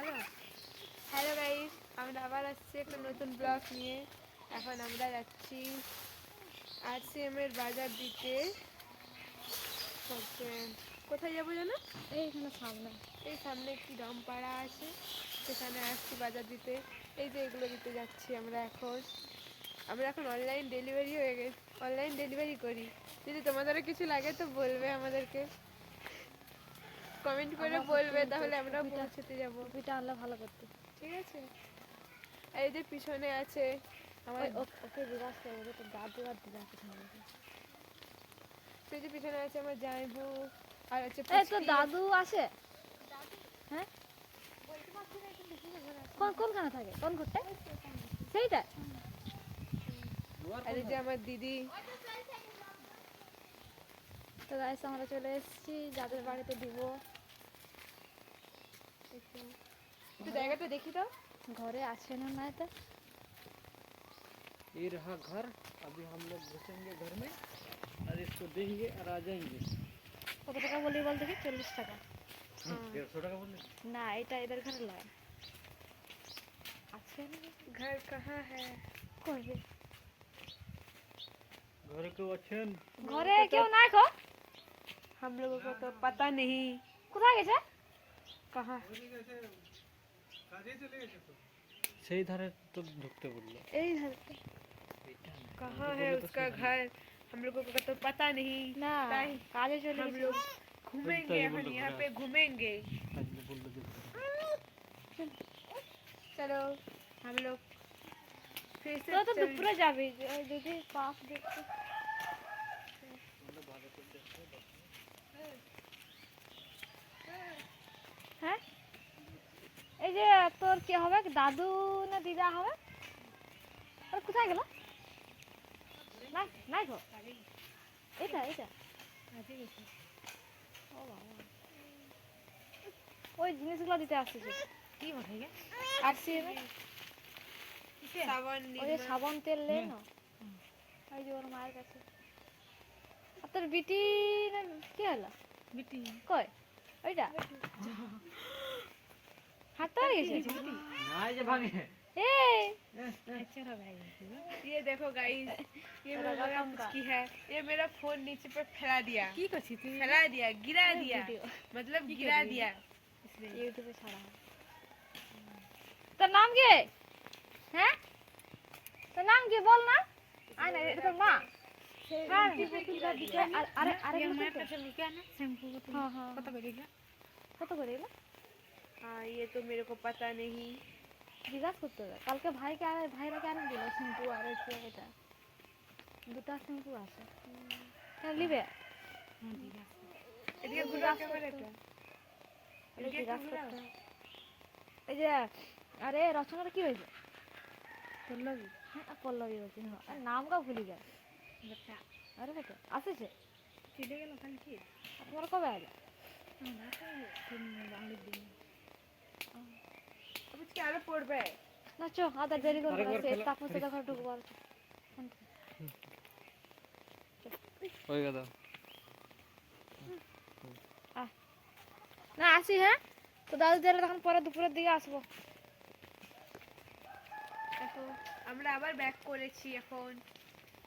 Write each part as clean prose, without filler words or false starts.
বলো। Hello guys, আমরা আবার আসছি একটা নতুন ব্লগ নিয়ে। এখন আমরা যাচ্ছি RCM এর বাজার দিতে। কোথায় যাবো জানো? এইখানে সামনে এই সামনে একটি দমপাড়া আছে, সেখানে আসছি বাজার দিতে। এই যে এগুলো দিতে যাচ্ছি আমরা এখন অনলাইন ডেলিভারি হয়ে গেছে, অনলাইন ডেলিভারি করি। যদি তোমাদেরও কিছু লাগে তো বলবে আমাদেরকে, কমেন্ট করে বলবে, তাহলে আমরা পৌঁছতে যাব। টুপিটা আনলে ভালো করতে। ঠিক আছে। এই যে পিছনে আছে আমার, ওকে জিজ্ঞাসা করবো তো দাদু আর দিদা কোথায় গেছে। সেই যে পিছনে আছে আমার জামাইবু আর আছে এই তো দাদু আছে। হ্যাঁ কোনখানে থাকে, কোন ঘরটা? সেইটা। আর এই যে আমার দিদি। তো গাইস আমরা চলে এসেছি যাদের বাড়িতে দিব। একটু জায়গাটা দেখি তো। ঘরে আছে না না এটা? ये रहा घर। अभी हम लोग घुसेंगे घर में और इसको देंगे और आ जाएंगे। কত টাকা বলি বল দেখি? 40 টাকা। 150 টাকা বললে না এটা এদের ঘরে লয়। আছে না? घर कहाँ है? কই রে? घर को अछन ঘরে কেউ নাই গো। हम लोगों को तो पता नहीं কোথায় গেছে? कहाँ সেই ধারে তো ঢুকতে বললো। এই ঘরে। कहाँ है उसका घर, हम लोगों को तो पता नहीं না ताई কাজে চলে हम গেছে। लोग घूमेंगे, हम यहाँ पे घूमेंगे। আজকে বললো যে चलो हम लोग फिर से তো দুপুরে যাবি যদি পাস দেখতে। হ্যাঁ এই যে তোর কি হবে, দাদু না দিদা হবে? আর কোথায় গেল? নাই নাই গো। এটা এটা ও বাবা, ওই জিনিসগুলো দিতে আসছে। কি বলে গে? আসছে सावन ওই যে সাবান তেল লে না, ওই যে ওর মায়ের কাছে। আর তোর বিটি না কি হলো? বিটি কই? ওইটা হাতটা গেছে। না এই যে ভাগে এই ये देखो गाइस, ये मेरा मुस्की है, ये मेरा फोन नीचे पे फैला दिया। কি করছিস তুই? फैला दिया, गिरा दिया, मतलब गिरा दिया। ইউটিউবে ছাড়া হবে। তোর নাম কি? হ্যাঁ তোর নাম কি বল না? আয় না, এটা তোর মা। হ্যাঁ আরে আরে কত করে এলো? हाँ ये तो मेरे को पता नहीं। জিজ্ঞাসা করতে হবে কালকে ভাইকে, আর ভাইরা কেন দিল শ্যাম্পু আর হচ্ছে এটা, দুটা শ্যাম্পু আছে। হ্যাঁ নিবে। এদিকে ঘুরা ক্যামেরাটা। জিজ্ঞাসা করতে হবে। এই যে আরে রচনার কি হয়েছে? পল্লবী। হ্যাঁ পল্লবী বলছি। আর নামটা ভুলি যায়। আরে বেটা আসেছে চিড়ে গেল কালকে। তোমার কবে আলো? अब इसके आगे पड़বে না চো আদা দেরি করে আছে, তারপর তো ঘর ঢুকবো। আর হয়ে গেল। না আসি। হ্যাঁ তো দাদু দিলে তখন পরে দুপুরের দিকে আসবো। দেখো আমরা আবার ব্যাক করেছি, এখন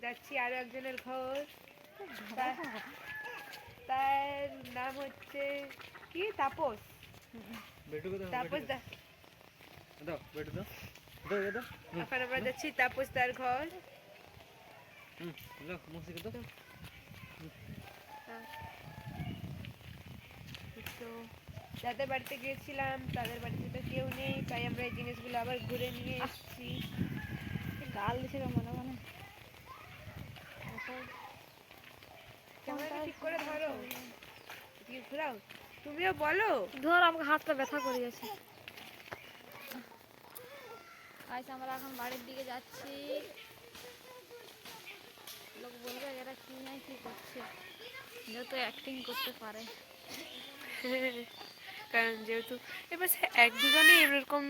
যাচ্ছি আরো একজনের ঘর। তার নাম হচ্ছে কি? তাপস। বেটু কো দাও, তাপস দা। দাও বেটু দাও, দাও দাও। এখন আমরা যাচ্ছি তাপস দার ঘর। দাও মুসিকে দাও। তো যাদের বাড়িতে গিয়েছিলাম তাদের বাড়িতে তো কেউ নেই, তাই আমরা এই জিনিসগুলো আবার ঘুরে নিয়ে এসেছি। গাল দিছে মনে মনে। ক্যামেরাটা ঠিক করে ধরো, এদিকে ঘোরাও, তুমিও বলো। ধর আমাকে হাতটা ব্যথা করে গেছে। আজ আমরা এখন বাড়ির দিকে যাচ্ছি। লোক বলবে এরা কি নাই কি করছে, যেহেতু অ্যাক্টিং করতে পারে। কারণ যেহেতু এবার এক দুজনে এরকম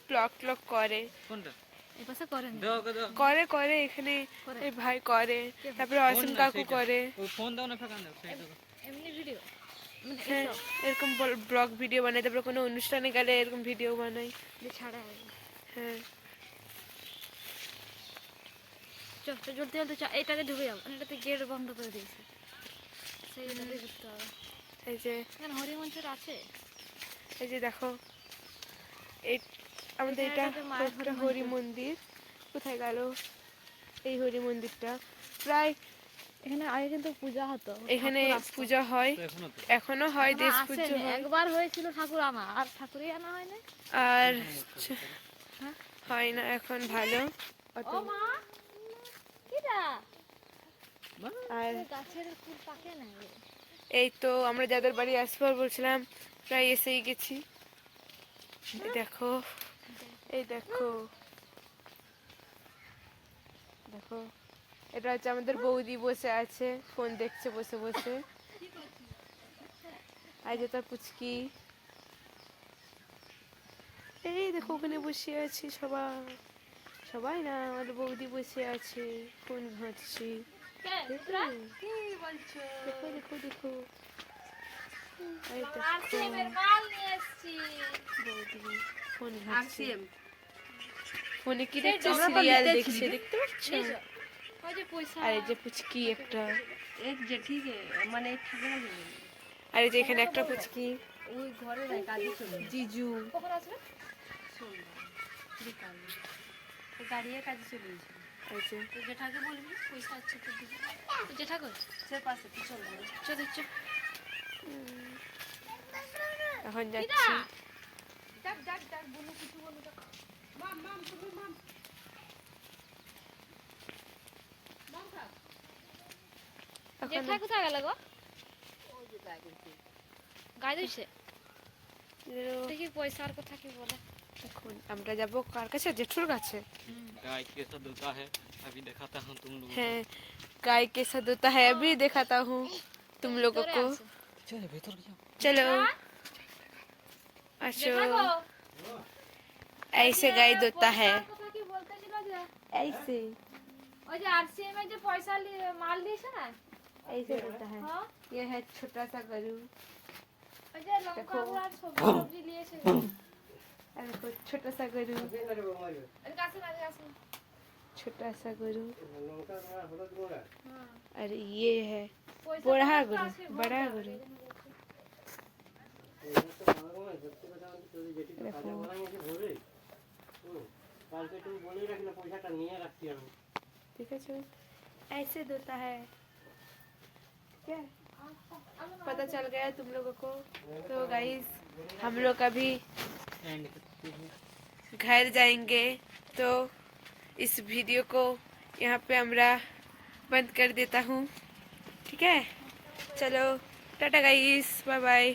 ব্লগ ট্লগ করে। কোনটা? এই পাশে করেন দাও দাও। করে করে এখানে এই ভাই করে, তারপরে অসীম কাকু করে। ওই ফোন দাও না, ফাঁকা দাও সেই দাও। এমনি ভিডিও। মানে হ্যাঁ এইসব এরকম ব্লগ ভিডিও বানাই, তারপরে কোনো অনুষ্ঠানে গেলে এরকম ভিডিও বানাই। যে ছাড়া হ্যাঁ চল চল জলদি জলদি চল, এইটাতে ঢুকে যাবো, এটাতে গেট বন্ধ করে দিয়েছে, সেইটাতে ঢুকতে হবে। এই যে এখানে হরিমঞ্চের আছে। এই যে দেখো এই আমাদের এখানে এটা একটা মায়ের একটা হরি হরি মন্দির। কোথায় গেল এই হরি মন্দিরটা? প্রায় এখানে আগে কিন্তু পূজা হতো, এখানে ঠাকুর আসতো। পূজা হয়, तो एखोनो तो এখনো হয়, এখনো দেশ পুজো আসেনি, হয়। একবার হয়েছিল ঠাকুর আনা, আর ঠাকুরই আনা হয় না। আর হ্যাঁ? হয় না এখন ভালো অত। ও মা, কিটা আর গাছের ফুল পাকে না রে। এই তো আমরা যাদের বাড়ি আসবার বলছিলাম প্রায় এসেই গেছি। এই দেখো, এই দেখো, দেখো এটা হচ্ছে আমাদের বৌদি বসে আছে, ফোন দেখছে বসে বসে। আর যে তার পুচকি, এই দেখো ওখানে বসে আছি সবাই, সবাই না আমার বৌদি বসে আছে ফোন ঘাঁটছি। দেখো কি বলছো? দেখো দেখো দেখো, এই আরসিএমের দেখো মাল নিয়ে এসেছি। বৌদি ফোন ঘাঁটছে। ফোনে কি সেই দেখছে? আমরা তো সিরিয়াল নিতে দেখছে, ছিলি। দেখতে পাচ্ছ? ওই যে পয়সা। আর এই যে পুচকি একটা, এক জেঠি যে মানে থাকে না যে, আর এই যে এখানে একটা পুচকি ওই ঘরে নাই কাজে চলে যায় জিজু। কখন আসবে? সন্ধ্যা বিকাল গাড়িয়ে কাজে চলে গেছে। এই যে তো জেঠাকে বলবি পয়সা আছে তো দিবি। তো জেঠা কই? সে পাশে পিছন ধরে চল চল চল। এখন যাচ্ছি। ডাক ডাক ডাক, বলু কিছু বলু ডাক। এখন জেঠা কোথায় গেল গো? গায়ে দিছে। দেখি পয়সার কথা কি বলে। এখন আমরা যাব কার কাছে? জেঠুর কাছে। गाय कैसा दूता है अभी दिखाता हूँ तुम लोगों হ্যাঁ गाय कैसा दूता है अभी दिखाता हूँ तुम लोगों को। चलो भीतर जाओ चलो আসো, জেঠা গো, ऐसे गाय दूता है, পয়সার কথা কি বলতেছিল যে? ऐसे ওই যে আরসিএম এর যে পয়সা মাল দিয়েছে না? ऐसे दूता है। হ্যাঁ, ये है छोटा सा गरु। ওই যে লঙ্কা গুঁড়ো আর সবজি সবজি নিয়েছে। और देखो छोटा सा गरु, এদিকে আসুন, এদিকে আসুন। छोटा सा गरु। হ্যাঁ। और ये है পয়সা बड़ा তো गरु, আছে, ভোট बड़ा আছে। गरु। দেখো কালকে তুমি বলেই রাখলে পয়সাটা নিয়ে রাখছি আমি ठीक है चलो, ऐसे दूता है क्या? पता चल गया तुम लोगों को? तो गाइस हम लोग अभी एंड करते हैं घर जाएंगे, तो इस वीडियो को यहाँ पे हमरा बंद कर देता हूँ, ठीक है? चलो टाटा गाइस, बाय बाय।